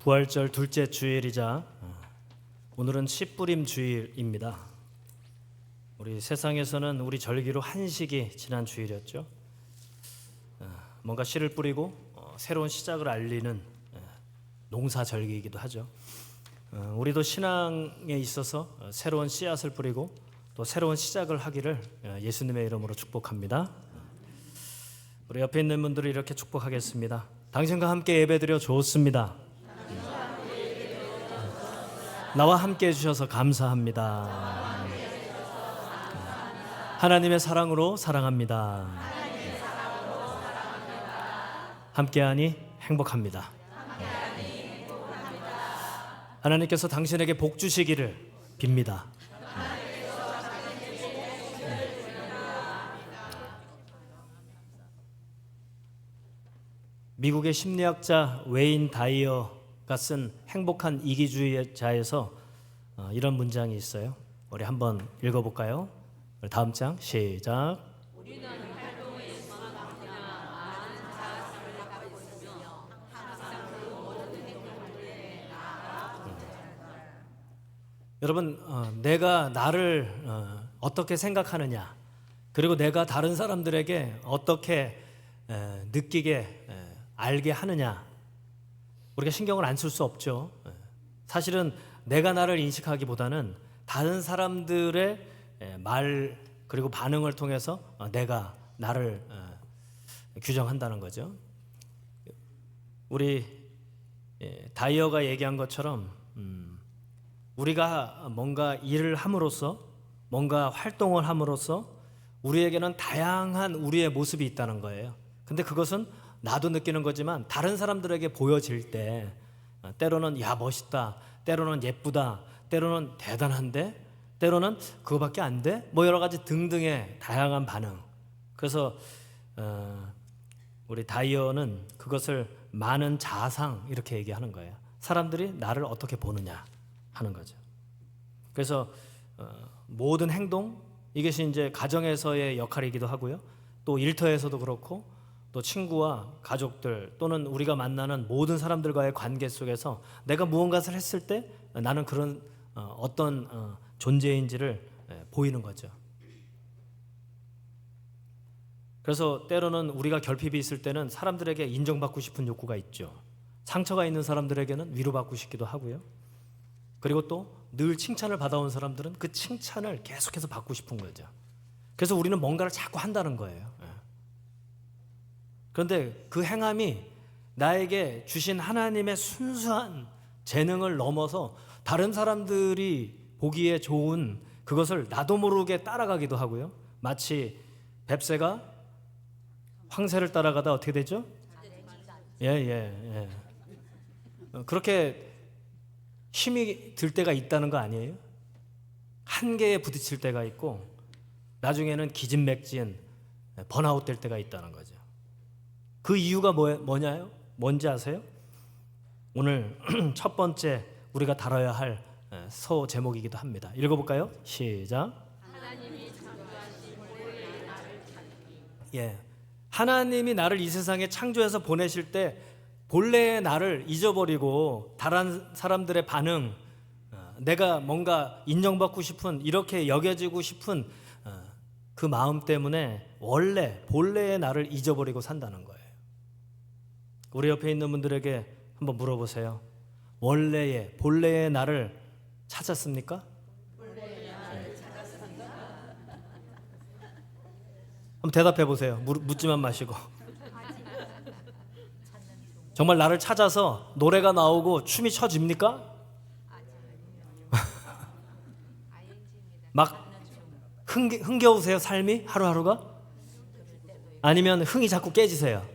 부활절 둘째 주일이자 오늘은 씨뿌림 주일입니다. 우리 세상에서는 우리 절기로 한식이 지난 주일이었죠. 뭔가 씨를 뿌리고 새로운 시작을 알리는 농사절기이기도 하죠. 우리도 신앙에 있어서 새로운 씨앗을 뿌리고 또 새로운 시작을 하기를 예수님의 이름으로 축복합니다. 우리 옆에 있는 분들을 이렇게 축복하겠습니다. 당신과 함께 예배드려 좋습니다. 나와 함께 해주셔서 감사합니다. 하나님의 사랑으로 사랑합니다. 함께하니 행복합니다. 하나님께서 당신에게 복 주시기를 빕니다. 미국의 심리학자 웨인 다이어가 쓴 행복한 이기주의자에서 이런 문장이 있어요. 우리 한번 읽어볼까요? 다음 장 시작. 우리는 활동의 수많은 많은 자아성을 갖고 있으며 항상 그 모든 행동들에 나아가. 여러분, 내가 나를 어떻게 생각하느냐, 그리고 내가 다른 사람들에게 어떻게 느끼게 알게 하느냐, 우리가 신경을 안 쓸 수 없죠. 사실은 내가 나를 인식하기보다는 다른 사람들의 말 그리고 반응을 통해서 내가 나를 규정한다는 거죠. 우리 다이어가 얘기한 것처럼 우리가 뭔가 일을 함으로써 뭔가 활동을 함으로써 우리에게는 다양한 우리의 모습이 있다는 거예요. 근데 그것은 나도 느끼는 거지만 다른 사람들에게 보여질 때 때로는 야 멋있다, 때로는 예쁘다, 때로는 대단한데, 때로는 그거밖에 안 돼? 뭐 여러 가지 등등의 다양한 반응. 그래서 우리 다이어는 그것을 많은 자상 이렇게 얘기하는 거예요. 사람들이 나를 어떻게 보느냐 하는 거죠. 그래서 모든 행동, 이것이 이제 가정에서의 역할이기도 하고요. 또 일터에서도 그렇고 또 친구와 가족들 또는 우리가 만나는 모든 사람들과의 관계 속에서 내가 무언가를 했을 때 나는 그런 어떤 존재인지를 보이는 거죠. 그래서 때로는 우리가 결핍이 있을 때는 사람들에게 인정받고 싶은 욕구가 있죠. 상처가 있는 사람들에게는 위로받고 싶기도 하고요. 그리고 또 늘 칭찬을 받아온 사람들은 그 칭찬을 계속해서 받고 싶은 거죠. 그래서 우리는 뭔가를 자꾸 한다는 거예요. 그런데 그 행함이 나에게 주신 하나님의 순수한 재능을 넘어서 다른 사람들이 보기에 좋은 그것을 나도 모르게 따라가기도 하고요. 마치 뱁새가 황새를 따라가다 어떻게 되죠? 그렇게 힘이 들 때가 있다는 거 아니에요? 한계에 부딪힐 때가 있고 나중에는 기진맥진, 번아웃 될 때가 있다는 거죠. 그 이유가 뭐냐요? 뭔지 아세요? 오늘 첫 번째 우리가 다뤄야 할 서 제목이기도 합니다. 읽어볼까요? 시작. 하나님이 창조하신 본래의 나를 찾기. 하나님이 나를 이 세상에 창조해서 보내실 때 본래의 나를 잊어버리고 다른 사람들의 반응, 내가 뭔가 인정받고 싶은, 이렇게 여겨지고 싶은 그 마음 때문에 본래의 나를 잊어버리고 산다는 거예요. 우리 옆에 있는 분들에게 한번 물어보세요. 본래의 나를 찾았습니까? 본래의 나를 찾았습니까? 한번 대답해 보세요. 묻지만 마시고. 정말 나를 찾아서 노래가 나오고 춤이 춰집니까? 막 흥겨우세요, 삶이? 하루하루가? 아니면 흥이 자꾸 깨지세요?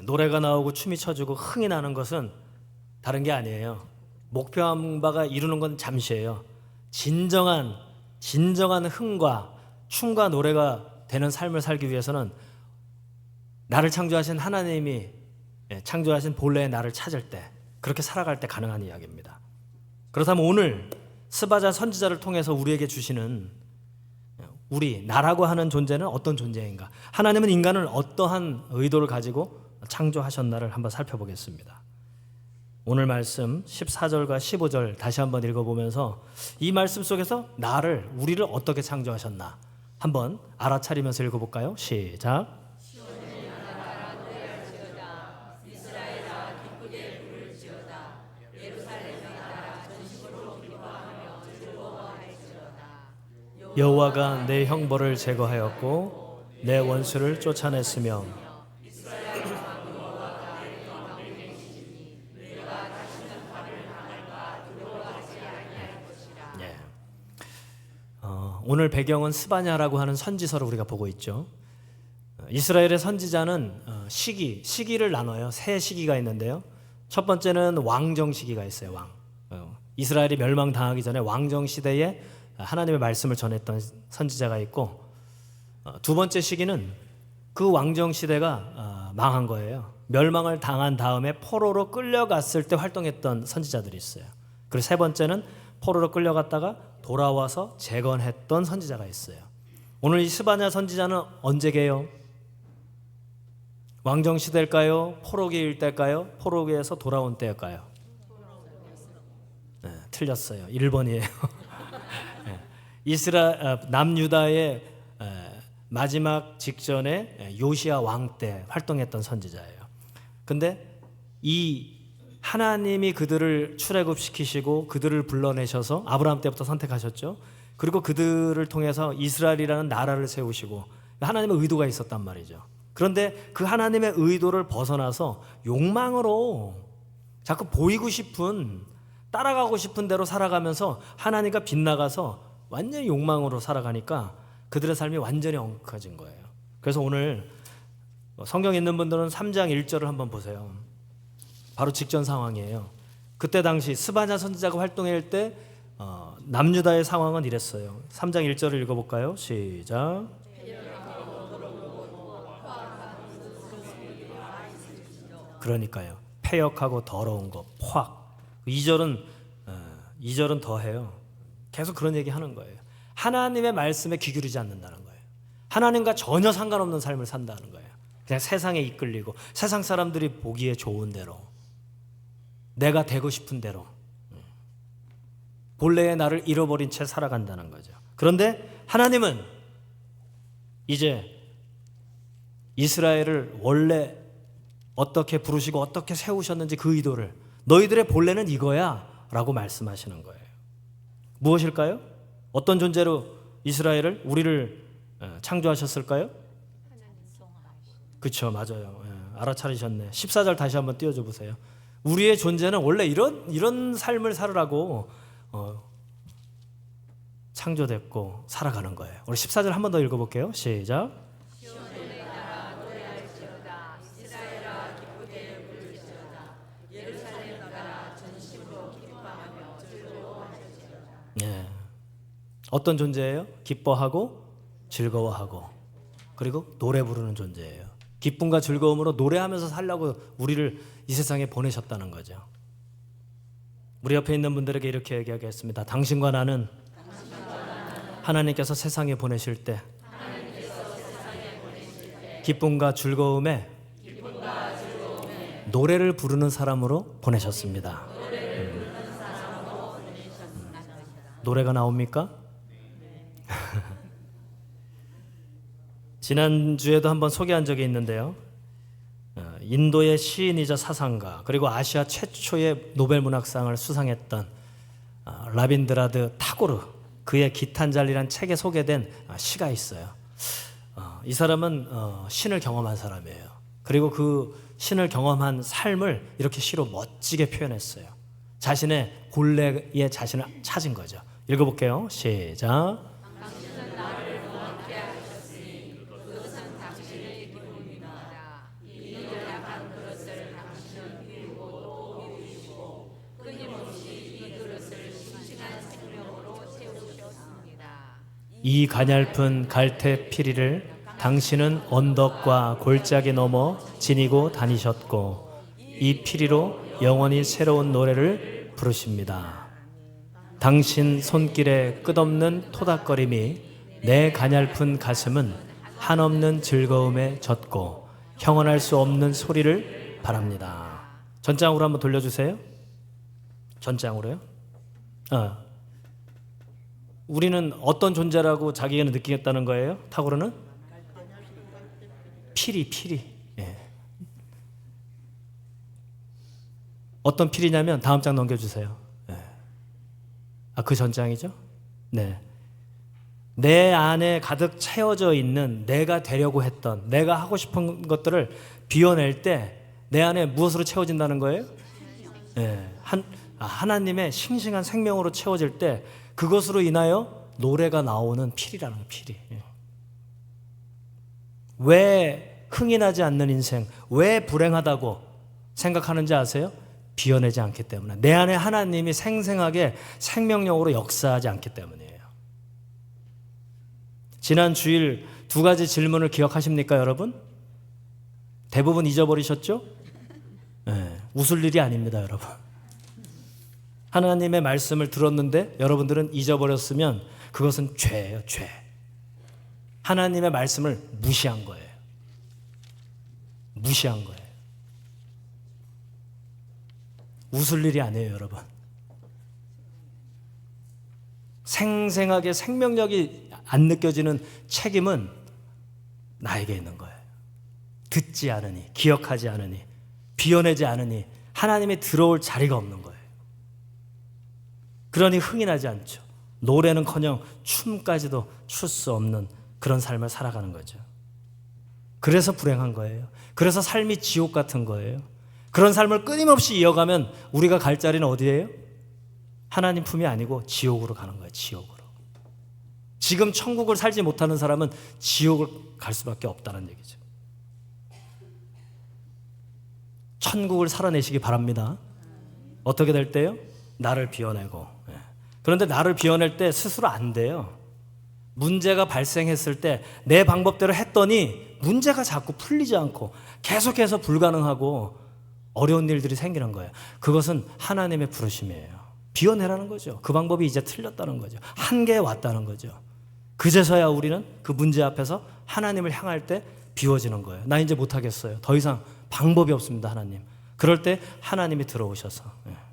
노래가 나오고 춤이 춰지고 흥이 나는 것은 다른 게 아니에요. 목표한 바가 이루는 건 잠시예요. 진정한 흥과 춤과 노래가 되는 삶을 살기 위해서는 나를 창조하신 하나님이 창조하신 본래의 나를 찾을 때, 그렇게 살아갈 때 가능한 이야기입니다. 그렇다면 오늘 스바자 선지자를 통해서 우리에게 주시는 우리, 나라고 하는 존재는 어떤 존재인가? 하나님은 인간을 어떠한 의도를 가지고 창조하셨나를 한번 살펴보겠습니다. 오늘 말씀 14절과 15절 다시 한번 읽어보면서 이 말씀 속에서 나를, 우리를 어떻게 창조하셨나 한번 알아차리면서 읽어볼까요? 시작. 여호와가 내 형벌을 제거하였고 내 원수를 쫓아냈으며 오늘 배경은 스바냐라고 하는 선지서를 우리가 보고 있죠. 이스라엘의 선지자는 시기를 나눠요. 세 시기가 있는데요. 첫 번째는 왕정 시기가 있어요. 이스라엘이 멸망당하기 전에 왕정 시대에 하나님의 말씀을 전했던 선지자가 있고, 두 번째 시기는 그 왕정 시대가 망한 거예요. 멸망을 당한 다음에 포로로 끌려갔을 때 활동했던 선지자들이 있어요. 그리고 세 번째는 포로로 끌려갔다가 돌아와서 재건했던 선지자가 있어요. 오늘 이 스바냐 선지자는 언제게요? 왕정 시대일까요? 포로기일 때일까요? 포로기에서 돌아온 때일까요? 네, 틀렸어요. 1번이에요. 남유다의 마지막 직전에 요시야 왕 때 활동했던 선지자예요. 근데 이 하나님이 그들을 출애굽시키시고 그들을 불러내셔서 아브라함 때부터 선택하셨죠. 그리고 그들을 통해서 이스라엘이라는 나라를 세우시고 하나님의 의도가 있었단 말이죠. 그런데 그 하나님의 의도를 벗어나서 욕망으로 자꾸 보이고 싶은, 따라가고 싶은 대로 살아가면서 하나님과 빗나가서 완전히 욕망으로 살아가니까 그들의 삶이 완전히 엉켜진 거예요. 그래서 오늘 성경 있는 분들은 3장 1절을 한번 보세요. 바로 직전 상황이에요. 그때 당시 스바냐 선지자가 활동할 때 남유다의 상황은 이랬어요. 3장 1절을 읽어볼까요? 시작. 그러니까요. 패역하고 더러운 거, 포악. 2절은 더해요. 계속 그런 얘기 하는 거예요. 하나님의 말씀에 귀 기울이지 않는다는 거예요. 하나님과 전혀 상관없는 삶을 산다는 거예요. 그냥 세상에 이끌리고 세상 사람들이 보기에 좋은 대로, 내가 되고 싶은 대로, 본래의 나를 잃어버린 채 살아간다는 거죠. 그런데 하나님은 이제 이스라엘을 원래 어떻게 부르시고 어떻게 세우셨는지 그 의도를, 너희들의 본래는 이거야 라고 말씀하시는 거예요. 무엇일까요? 어떤 존재로 이스라엘을, 우리를 창조하셨을까요? 그렇죠, 맞아요. 알아차리셨네. 14절 다시 한번 띄워줘 보세요. 우리의 존재는 원래 이런 삶을 살으라고 창조됐고 살아가는 거예요. 우리 14절 한 번 더 읽어볼게요. 시작. 네. 어떤 존재예요? 기뻐하고 즐거워하고 그리고 노래 부르는 존재예요. 기쁨과 즐거움으로 노래하면서 살려고 우리를 이 세상에 보내셨다는 거죠. 우리 옆에 있는 분들에게 이렇게 얘기하겠습니다. 당신과 나는 하나님께서 세상에 보내실 때 기쁨과 즐거움에 노래를 부르는 사람으로 보내셨습니다. 노래가 나옵니까? 지난주에도 한번 소개한 적이 있는데요. 인도의 시인이자 사상가 그리고 아시아 최초의 노벨문학상을 수상했던 라빈드라드 타고르, 그의 기탄잘리란 책에 소개된 시가 있어요. 이 사람은 신을 경험한 사람이에요. 그리고 그 신을 경험한 삶을 이렇게 시로 멋지게 표현했어요. 자신의 본래의 자신을 찾은 거죠. 읽어볼게요. 시작. 당신은 나를 무함께 하셨으니 그것은 당신의 기쁨입니다. 이 연약한 그릇을 당신은 비우고 또 비우시고 끊임없이 이 그릇을 싱싱한 생명으로 채우셨습니다. 이 가냘픈 갈대 피리를 당신은 언덕과 골짜기 넘어 지니고 다니셨고 이 피리로 영원히 새로운 노래를 부르십니다. 당신 손길의 끝없는 토닥거림이 내 가냘픈 가슴은 한없는 즐거움에 젖고 형언할 수 없는 소리를 바랍니다. 전장으로 한번 돌려주세요. 전장으로요. 우리는 어떤 존재라고 자기가 느끼겠다는 거예요? 탁오르는 피리. 예. 어떤 피리냐면 다음 장 넘겨주세요. 예. 그 전장이죠? 네. 내 안에 가득 채워져 있는 내가 되려고 했던, 내가 하고 싶은 것들을 비워낼 때 내 안에 무엇으로 채워진다는 거예요? 네. 하나님의 싱싱한 생명으로 채워질 때 그것으로 인하여 노래가 나오는 피리라는 거예요. 피리. 왜 흥이 나지 않는 인생, 왜 불행하다고 생각하는지 아세요? 비워내지 않기 때문에. 내 안에 하나님이 생생하게 생명력으로 역사하지 않기 때문이에요. 지난 주일 2가지 질문을 기억하십니까, 여러분? 대부분 잊어버리셨죠? 네, 웃을 일이 아닙니다, 여러분. 하나님의 말씀을 들었는데 여러분들은 잊어버렸으면 그것은 죄예요, 죄. 하나님의 말씀을 무시한 거예요. 무시한 거예요. 웃을 일이 아니에요, 여러분. 생생하게 생명력이 안 느껴지는 책임은 나에게 있는 거예요. 듣지 않으니, 기억하지 않으니, 비워내지 않으니 하나님이 들어올 자리가 없는 거예요. 그러니 흥이 나지 않죠. 노래는커녕 춤까지도 출 수 없는 그런 삶을 살아가는 거죠. 그래서 불행한 거예요. 그래서 삶이 지옥 같은 거예요. 그런 삶을 끊임없이 이어가면 우리가 갈 자리는 어디예요? 하나님 품이 아니고 지옥으로 가는 거예요. 지옥으로. 지금 천국을 살지 못하는 사람은 지옥을 갈 수밖에 없다는 얘기죠. 천국을 살아내시기 바랍니다. 어떻게 될 때요? 나를 비워내고. 그런데 나를 비워낼 때 스스로 안 돼요. 문제가 발생했을 때 내 방법대로 했더니 문제가 자꾸 풀리지 않고 계속해서 불가능하고 어려운 일들이 생기는 거예요. 그것은 하나님의 부르심이에요. 비워내라는 거죠. 그 방법이 이제 틀렸다는 거죠. 한계에 왔다는 거죠. 그제서야 우리는 그 문제 앞에서 하나님을 향할 때 비워지는 거예요. 나 이제 못하겠어요. 더 이상 방법이 없습니다, 하나님. 그럴 때 하나님이 들어오셔서, 그러니까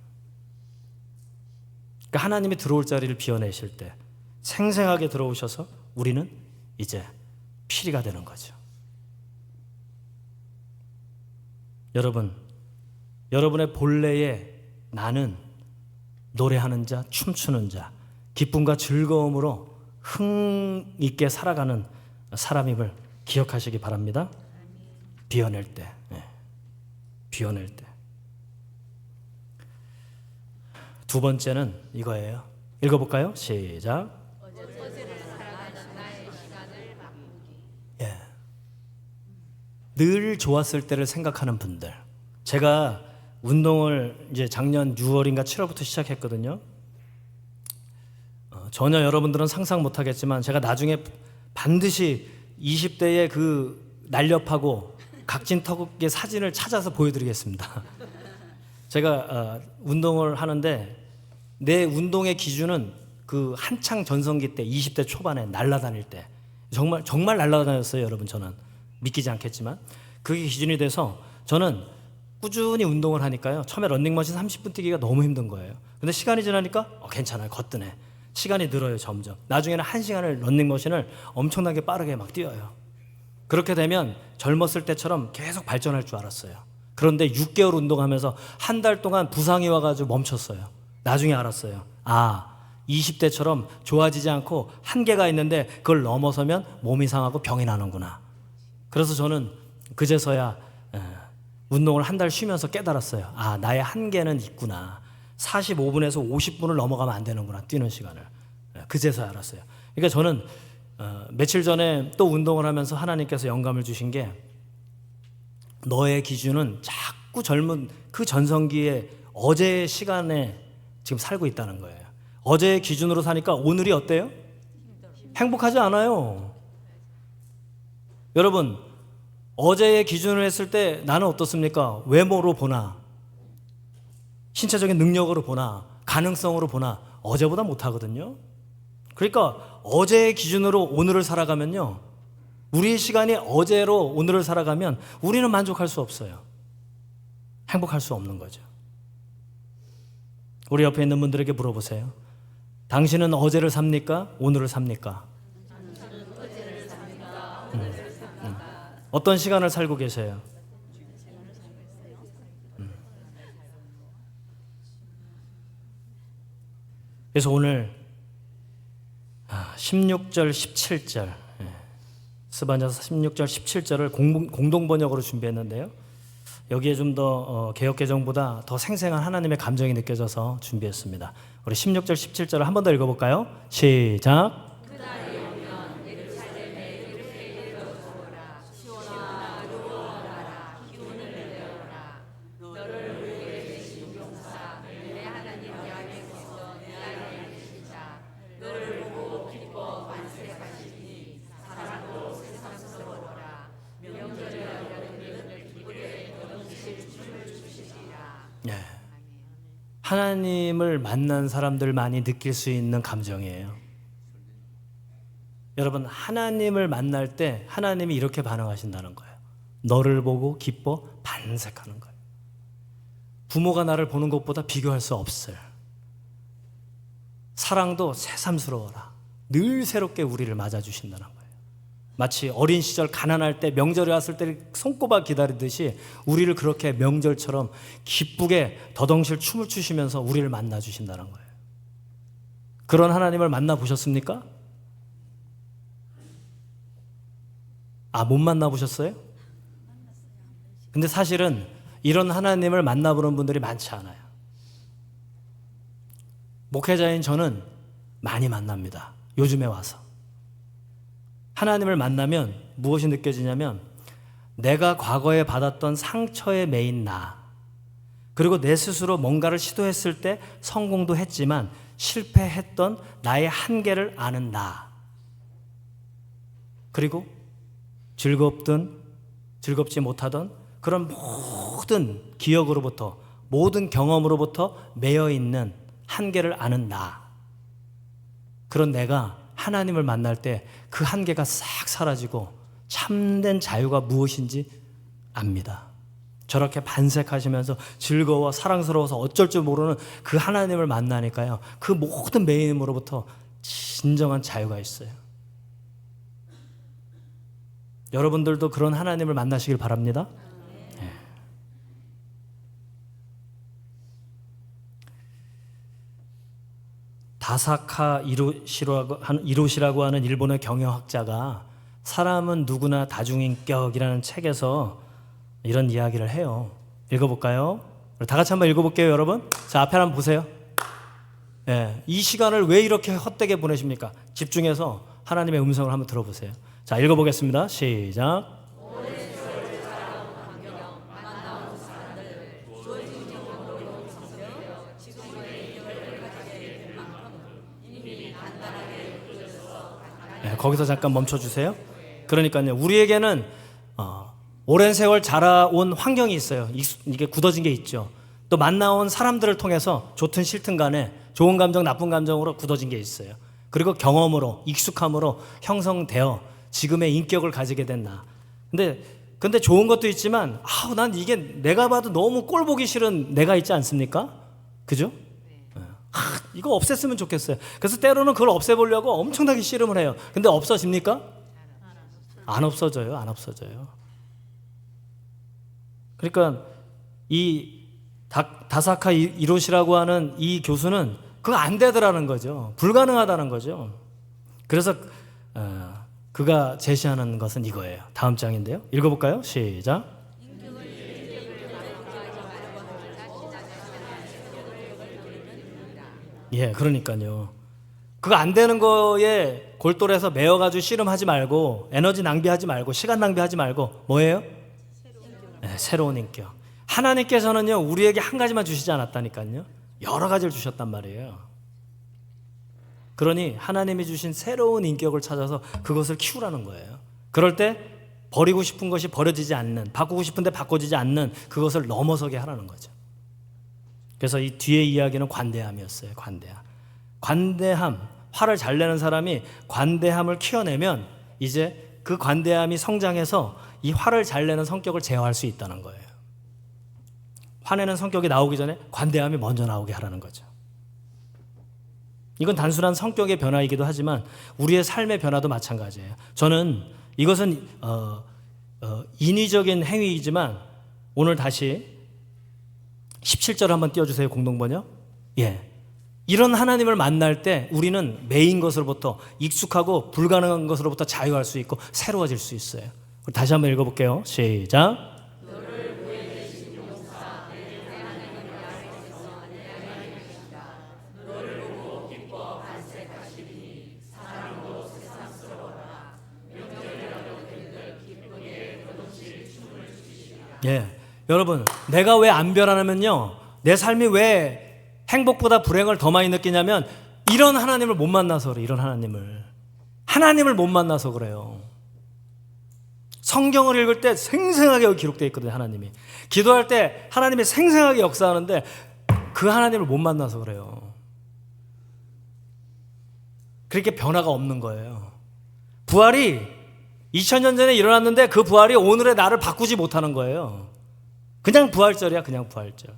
하나님이 들어올 자리를 비워내실 때 생생하게 들어오셔서 우리는 이제 피리가 되는 거죠. 여러분, 여러분의 본래의 나는 노래하는 자, 춤추는 자, 기쁨과 즐거움으로 흥 있게 살아가는 사람임을 기억하시기 바랍니다. 비워낼 때, 비워낼 때. 두 번째는 이거예요. 읽어볼까요? 시작. 늘 좋았을 때를 생각하는 분들. 제가 운동을 이제 작년 6월인가 7월부터 시작했거든요. 전혀 여러분들은 상상 못하겠지만 제가 나중에 반드시 20대의 그 날렵하고 각진턱의 사진을 찾아서 보여드리겠습니다. 제가 운동을 하는데 내 운동의 기준은 그 한창 전성기 때 20대 초반에 날아다닐 때 정말 날아다녔어요, 여러분. 저는 믿기지 않겠지만 그게 기준이 돼서 저는 꾸준히 운동을 하니까요. 처음에 런닝머신 30분 뛰기가 너무 힘든 거예요. 근데 시간이 지나니까 괜찮아요. 거뜬해. 시간이 늘어요, 점점. 나중에는 1시간을 런닝머신을 엄청나게 빠르게 막 뛰어요. 그렇게 되면 젊었을 때처럼 계속 발전할 줄 알았어요. 그런데 6개월 운동하면서 한 달 동안 부상이 와가지고 멈췄어요. 나중에 알았어요. 20대처럼 좋아지지 않고 한계가 있는데 그걸 넘어서면 몸이 상하고 병이 나는구나. 그래서 저는 그제서야 운동을 한 달 쉬면서 깨달았어요. 나의 한계는 있구나. 45분에서 50분을 넘어가면 안 되는구나, 뛰는 시간을. 그제서야 알았어요. 그러니까 저는 며칠 전에 또 운동을 하면서 하나님께서 영감을 주신 게 너의 기준은 자꾸 젊은 그 전성기의 어제의 시간에 지금 살고 있다는 거예요. 어제의 기준으로 사니까 오늘이 어때요? 행복하지 않아요. 여러분, 어제의 기준을 했을 때 나는 어떻습니까? 외모로 보나, 신체적인 능력으로 보나, 가능성으로 보나 어제보다 못하거든요. 그러니까 어제의 기준으로 오늘을 살아가면요, 우리의 시간이 어제로 오늘을 살아가면 우리는 만족할 수 없어요. 행복할 수 없는 거죠. 우리 옆에 있는 분들에게 물어보세요. 당신은 어제를 삽니까? 오늘을 삽니까? 어떤 시간을 살고 계세요? 그래서 오늘 16절, 17절, 스바냐서 16절, 17절을 공동 번역으로 준비했는데요. 여기에 좀 더 개역개정보다 더 생생한 하나님의 감정이 느껴져서 준비했습니다. 우리 16절, 17절을 한 번 더 읽어볼까요? 시작. 하나님을 만난 사람들만이 느낄 수 있는 감정이에요. 여러분, 하나님을 만날 때 하나님이 이렇게 반응하신다는 거예요. 너를 보고 기뻐 반색하는 거예요. 부모가 나를 보는 것보다 비교할 수 없어요. 사랑도 새삼스러워라. 늘 새롭게 우리를 맞아주신다는 거예요. 마치 어린 시절 가난할 때 명절이 왔을 때 손꼽아 기다리듯이 우리를 그렇게 명절처럼 기쁘게 더덩실 춤을 추시면서 우리를 만나주신다는 거예요. 그런 하나님을 만나보셨습니까? 못 만나보셨어요? 근데 사실은 이런 하나님을 만나보는 분들이 많지 않아요. 목회자인 저는 많이 만납니다. 요즘에 와서. 하나님을 만나면 무엇이 느껴지냐면 내가 과거에 받았던 상처에 매인 나, 그리고 내 스스로 뭔가를 시도했을 때 성공도 했지만 실패했던 나의 한계를 아는 나, 그리고 즐겁든 즐겁지 못하던 그런 모든 기억으로부터, 모든 경험으로부터 매여있는 한계를 아는 나, 그런 내가 하나님을 만날 때 그 한계가 싹 사라지고 참된 자유가 무엇인지 압니다. 저렇게 반색하시면서 즐거워 사랑스러워서 어쩔 줄 모르는 그 하나님을 만나니까요, 그 모든 매임으로부터 진정한 자유가 있어요. 여러분들도 그런 하나님을 만나시길 바랍니다. 네. 다사카 이로시라고 하는 일본의 경영학자가 사람은 누구나 다중인격이라는 책에서 이런 이야기를 해요. 읽어볼까요? 다 같이 한번 읽어볼게요, 여러분. 자, 앞에 한번 보세요. 이 시간을 왜 이렇게 헛되게 보내십니까? 집중해서 하나님의 음성을 한번 들어보세요. 자, 읽어보겠습니다. 시작. 거기서 잠깐 멈춰주세요. 그러니까요, 우리에게는 오랜 세월 자라온 환경이 있어요. 이게 굳어진 게 있죠. 또 만나온 사람들을 통해서 좋든 싫든 간에 좋은 감정, 나쁜 감정으로 굳어진 게 있어요. 그리고 경험으로, 익숙함으로 형성되어 지금의 인격을 가지게 된 나. 근데 좋은 것도 있지만 난 이게 내가 봐도 너무 꼴 보기 싫은 내가 있지 않습니까? 그죠? 이거 없앴으면 좋겠어요. 그래서 때로는 그걸 없애보려고 엄청나게 씨름을 해요. 근데 없어집니까? 안 없어져요. 안 없어져요. 그러니까 이 다사카 이로시라고 하는 이 교수는 그거 안 되더라는 거죠. 불가능하다는 거죠. 그래서 그가 제시하는 것은 이거예요. 다음 장인데요. 읽어볼까요? 시작. 그러니까요. 그거 안 되는 거에 골똘해서 매여가지고 씨름하지 말고, 에너지 낭비하지 말고, 시간 낭비하지 말고, 뭐예요? 새로운 인격. 하나님께서는요, 우리에게 한 가지만 주시지 않았다니까요. 여러 가지를 주셨단 말이에요. 그러니 하나님이 주신 새로운 인격을 찾아서 그것을 키우라는 거예요. 그럴 때 버리고 싶은 것이 버려지지 않는, 바꾸고 싶은데 바꿔지지 않는 그것을 넘어서게 하라는 거죠. 그래서 이 뒤에 이야기는 관대함이었어요. 관대함. 화를 잘 내는 사람이 관대함을 키워내면 이제 그 관대함이 성장해서 이 화를 잘 내는 성격을 제어할 수 있다는 거예요. 화내는 성격이 나오기 전에 관대함이 먼저 나오게 하라는 거죠. 이건 단순한 성격의 변화이기도 하지만 우리의 삶의 변화도 마찬가지예요. 저는 이것은 인위적인 행위이지만 오늘 다시 17절 한번 띄워주세요. 공동번역. 예. 이런 하나님을 만날 때 우리는 매인 것으로부터 익숙하고 불가능한 것으로부터 자유할 수 있고 새로워질 수 있어요. 다시 한번 읽어볼게요. 시작. 예, 여러분, 내가 왜 안 변하냐면요, 내 삶이 왜 행복보다 불행을 더 많이 느끼냐면 이런 하나님을 못 만나서 그래. 이런 하나님을 못 만나서 그래요. 성경을 읽을 때 생생하게 여기 기록되어 있거든요. 하나님이 기도할 때 하나님이 생생하게 역사하는데 그 하나님을 못 만나서 그래요. 그렇게 변화가 없는 거예요. 부활이 2000년 전에 일어났는데 그 부활이 오늘의 나를 바꾸지 못하는 거예요. 그냥 부활절이야. 그냥 부활절.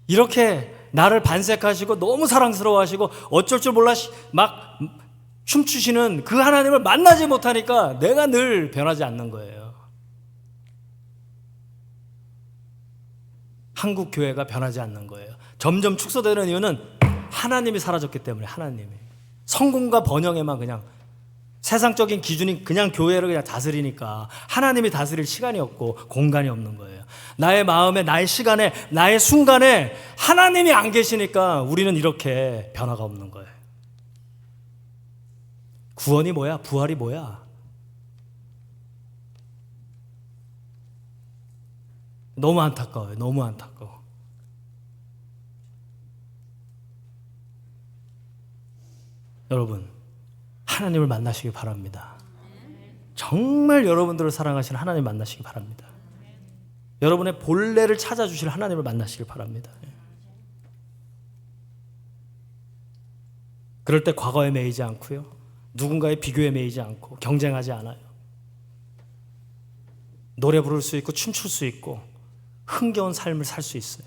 이렇게 나를 반색하시고 너무 사랑스러워하시고 어쩔 줄 몰라 막 춤추시는 그 하나님을 만나지 못하니까 내가 늘 변하지 않는 거예요. 한국 교회가 변하지 않는 거예요. 점점 축소되는 이유는 하나님이 사라졌기 때문에. 하나님이 성공과 번영에만 그냥 세상적인 기준이 그냥 교회를 그냥 다스리니까 하나님이 다스릴 시간이 없고 공간이 없는 거예요. 나의 마음에, 나의 시간에, 나의 순간에 하나님이 안 계시니까 우리는 이렇게 변화가 없는 거예요. 구원이 뭐야? 부활이 뭐야? 너무 안타까워요. 너무 안타까워. 여러분, 하나님을 만나시기 바랍니다. 정말 여러분들을 사랑하시는 하나님 만나시기 바랍니다. 여러분의 본래를 찾아주실 하나님을 만나시길 바랍니다. 그럴 때 과거에 매이지 않고요, 누군가의 비교에 매이지 않고 경쟁하지 않아요. 노래 부를 수 있고 춤출 수 있고 흥겨운 삶을 살 수 있어요.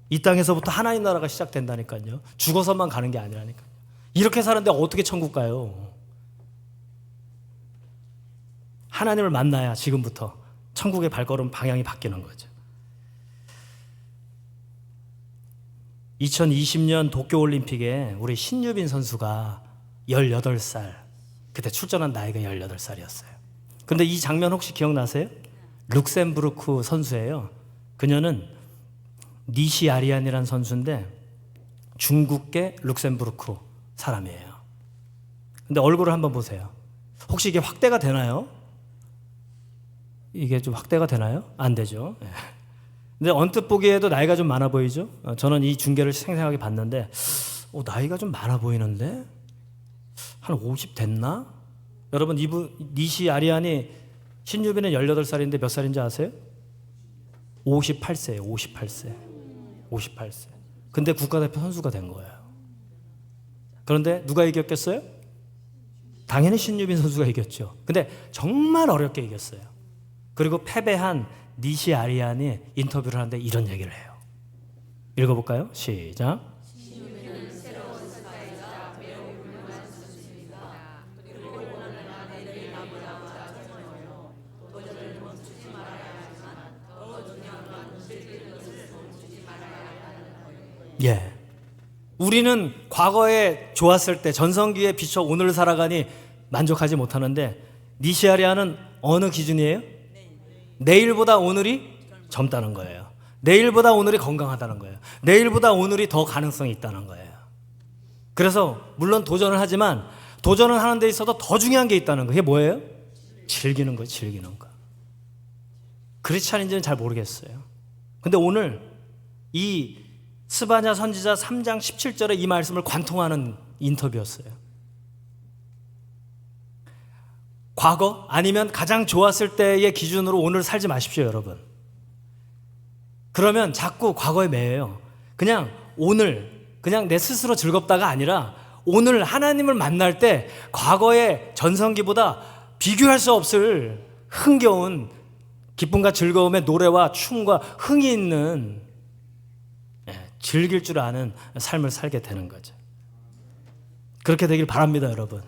이 땅에서부터 하나님 나라가 시작된다니까요. 죽어서만 가는 게 아니라니까요. 이렇게 사는데 어떻게 천국 가요? 하나님을 만나야 지금부터 천국의 발걸음 방향이 바뀌는 거죠. 2020년 도쿄올림픽에 우리 신유빈 선수가 18살, 그때 출전한 나이가 18살이었어요. 근데 이 장면 혹시 기억나세요? 룩셈부르크 선수예요. 그녀는 니시 아리안이라는 선수인데 중국계 룩셈부르크 사람이에요. 근데 얼굴을 한번 보세요. 혹시 이게 확대가 되나요? 이게 좀 확대가 되나요? 안 되죠. 근데 언뜻 보기에도 나이가 좀 많아 보이죠? 저는 이 중계를 생생하게 봤는데 나이가 좀 많아 보이는데? 한 50 됐나? 여러분, 이분 니시 아리안이 신유빈은 18살인데 몇 살인지 아세요? 58세예요. 58세. 근데 국가대표 선수가 된 거예요. 그런데 누가 이겼겠어요? 당연히 신유빈 선수가 이겼죠. 근데 정말 어렵게 이겼어요. 그리고 패배한 니시 아리안이 인터뷰를 하는데 이런 얘기를 해요. 읽어볼까요? 시작. 예. 우리는 과거에 좋았을 때 전성기에 비춰 오늘을 살아가니 만족하지 못하는데 니시 아리안은 어느 기준이에요? 내일보다 오늘이 젊다는 거예요. 내일보다 오늘이 건강하다는 거예요. 내일보다 오늘이 더 가능성이 있다는 거예요. 그래서 물론 도전을 하지만 도전을 하는 데 있어서 더 중요한 게 있다는 거예요. 그게 뭐예요? 즐기는 거예요. 즐기는 거. 그렇지 않은지는 잘 모르겠어요. 근데 오늘 이 스바냐 선지자 3장 17절에 이 말씀을 관통하는 인터뷰였어요. 과거 아니면 가장 좋았을 때의 기준으로 오늘 살지 마십시오, 여러분. 그러면 자꾸 과거에 매여요. 그냥 오늘 그냥 내 스스로 즐겁다가 아니라 오늘 하나님을 만날 때 과거의 전성기보다 비교할 수 없을 흥겨운 기쁨과 즐거움의 노래와 춤과 흥이 있는 즐길 줄 아는 삶을 살게 되는 거죠. 그렇게 되길 바랍니다, 여러분.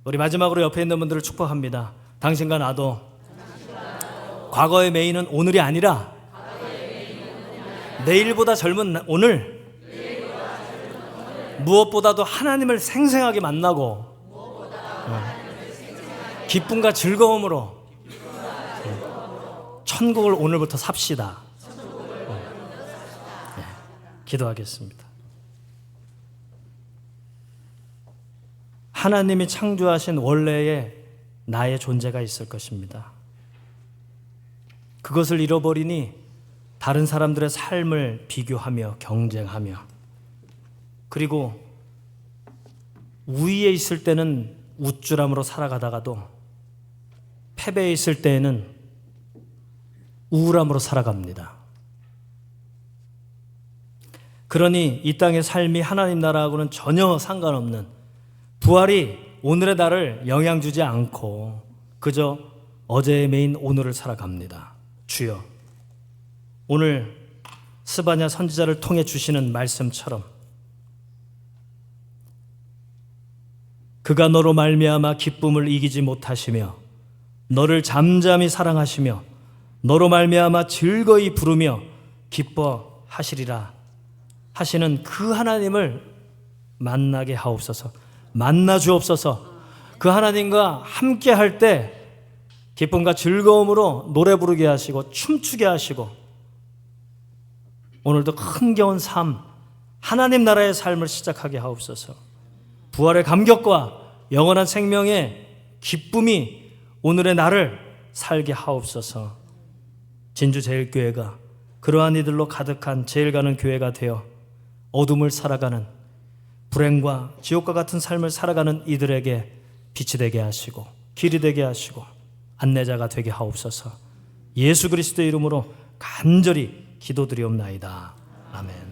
우리 마지막으로 옆에 있는 분들을 축복합니다. 당신과 나도 과거의 메인은 오늘이 아니라 내일보다 젊은 오늘, 무엇보다도 하나님을 생생하게 만나고 기쁨과 즐거움으로 천국을 오늘부터 삽시다. 기도하겠습니다. 하나님이 창조하신 원래의 나의 존재가 있을 것입니다. 그것을 잃어버리니 다른 사람들의 삶을 비교하며 경쟁하며, 그리고 우위에 있을 때는 우쭐함으로 살아가다가도 패배에 있을 때에는 우울함으로 살아갑니다. 그러니 이 땅의 삶이 하나님 나라하고는 전혀 상관없는, 부활이 오늘의 나를 영향 주지 않고 그저 어제의 메인 오늘을 살아갑니다. 주여, 오늘 스바냐 선지자를 통해 주시는 말씀처럼 그가 너로 말미암아 기쁨을 이기지 못하시며 너를 잠잠히 사랑하시며 너로 말미암아 즐거이 부르며 기뻐하시리라 하시는 그 하나님을 만나게 하옵소서. 만나 주옵소서. 그 하나님과 함께 할 때 기쁨과 즐거움으로 노래 부르게 하시고 춤추게 하시고, 오늘도 흥겨운 삶, 하나님 나라의 삶을 시작하게 하옵소서. 부활의 감격과 영원한 생명의 기쁨이 오늘의 나를 살게 하옵소서. 진주제일교회가 그러한 이들로 가득한 제일 가는 교회가 되어 어둠을 살아가는, 불행과 지옥과 같은 삶을 살아가는 이들에게 빛이 되게 하시고 길이 되게 하시고 안내자가 되게 하옵소서. 예수 그리스도의 이름으로 간절히 기도드리옵나이다. 아멘.